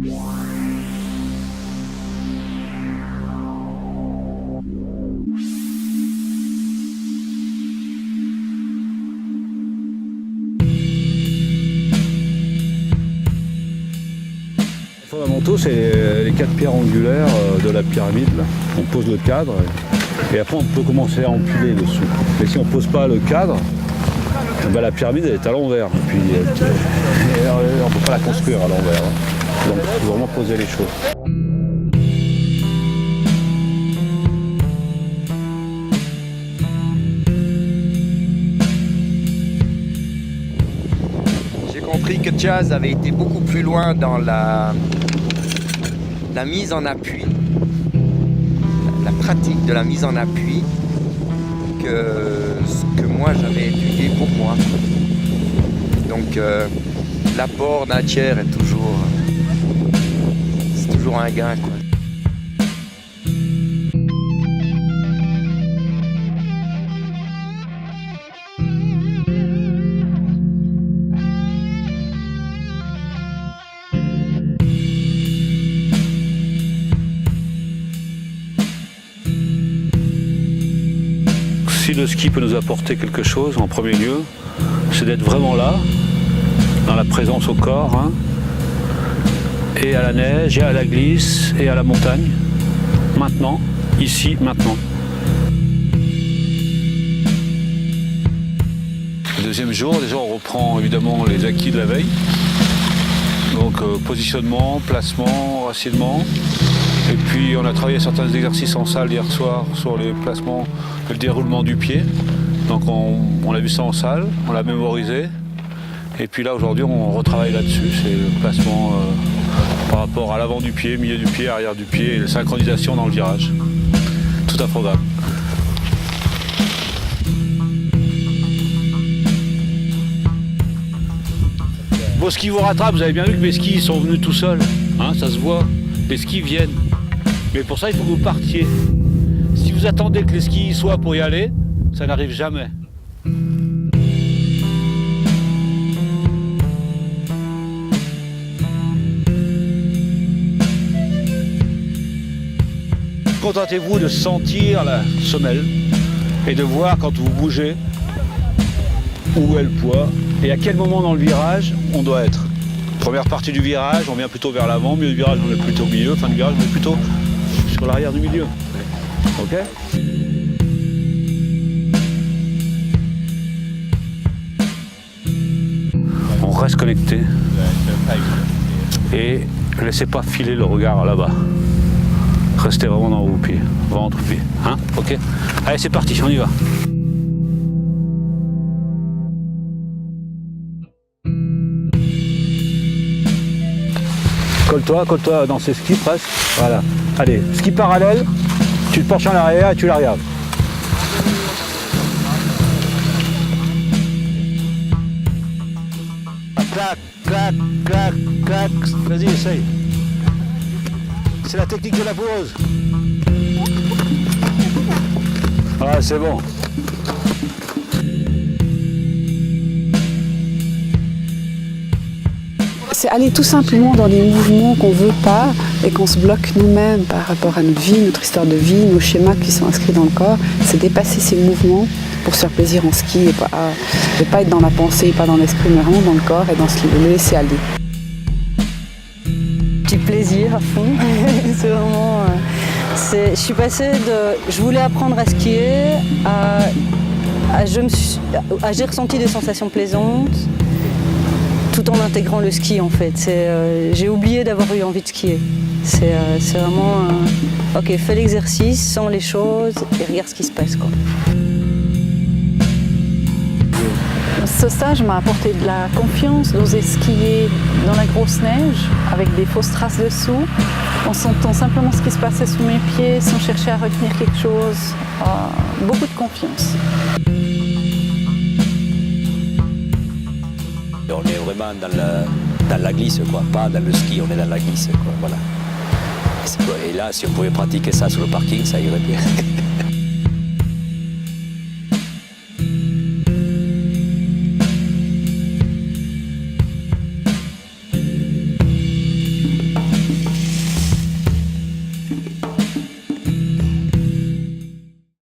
Les fondamentaux, c'est les 4 pierres angulaires de la pyramide. Là. On pose le cadre et après on peut commencer à empiler dessus. Mais si on ne pose pas le cadre, ben la pyramide elle est à l'envers. Puis on ne peut pas la construire à l'envers. Hein. Donc il faut vraiment poser les choses. J'ai compris que Chaz avait été beaucoup plus loin dans la mise en appui, la pratique de la mise en appui que ce que moi j'avais étudié pour moi. Donc l'apport d'un tiers est toujours un gain, quoi. Si le ski peut nous apporter quelque chose, en premier lieu, c'est d'être vraiment là, dans la présence au corps, hein, et à la neige, et à la glisse, et à la montagne. Maintenant, ici, maintenant. Le deuxième jour, déjà on reprend évidemment les acquis de la veille. Donc positionnement, placement, racinement. Et puis on a travaillé certains exercices en salle hier soir sur les placements et le déroulement du pied. Donc on a vu ça en salle, on l'a mémorisé. Et puis là aujourd'hui on retravaille là-dessus, c'est le placement par rapport à l'avant du pied, milieu du pied, arrière du pied et la synchronisation dans le virage. Tout un programme. Vos skis vous rattrapent, vous avez bien vu que mes skis sont venus tout seuls, hein, ça se voit, les skis viennent. Mais pour ça il faut que vous partiez. Si vous attendez que les skis soient pour y aller, ça n'arrive jamais. Contentez-vous de sentir la semelle et de voir quand vous bougez où est le poids et à quel moment dans le virage on doit être. Première partie du virage, on vient plutôt vers l'avant, milieu du virage, on est plutôt au milieu, fin du virage, on est plutôt sur l'arrière du milieu. Ok ? On reste connecté et laissez pas filer le regard là-bas. Restez vraiment dans vos pieds, ventre, pieds. Hein? Ok? Allez, c'est parti, on y va. Colle-toi dans ces skis presque. Voilà. Allez, ski parallèle, tu te penches en arrière et tu la regardes. Clac, clac, clac, clac. Vas-y, essaye. C'est la technique de la pause. Ah, c'est bon. C'est aller tout simplement dans des mouvements qu'on ne veut pas et qu'on se bloque nous-mêmes par rapport à notre vie, notre histoire de vie, nos schémas qui sont inscrits dans le corps. C'est dépasser ces mouvements pour se faire plaisir en ski et pas être dans la pensée, pas dans l'esprit, mais vraiment dans le corps et dans ce qu'il veut, le laisser aller. Petit plaisir à fond. C'est vraiment. Je suis passée de. Je voulais apprendre à skier à j'ai ressenti des sensations plaisantes tout en intégrant le ski en fait. J'ai oublié d'avoir eu envie de skier. C'est vraiment. Ok, fais l'exercice, sens les choses et regarde ce qui se passe, quoi. Ce stage m'a apporté de la confiance, d'oser skier dans la grosse neige, avec des fausses traces dessous, en sentant simplement ce qui se passait sous mes pieds, sans chercher à retenir quelque chose. Beaucoup de confiance. On est vraiment dans la glisse, quoi. Pas dans le ski, on est dans la glisse, quoi. Voilà. Et là, si on pouvait pratiquer ça sur le parking, ça irait bien.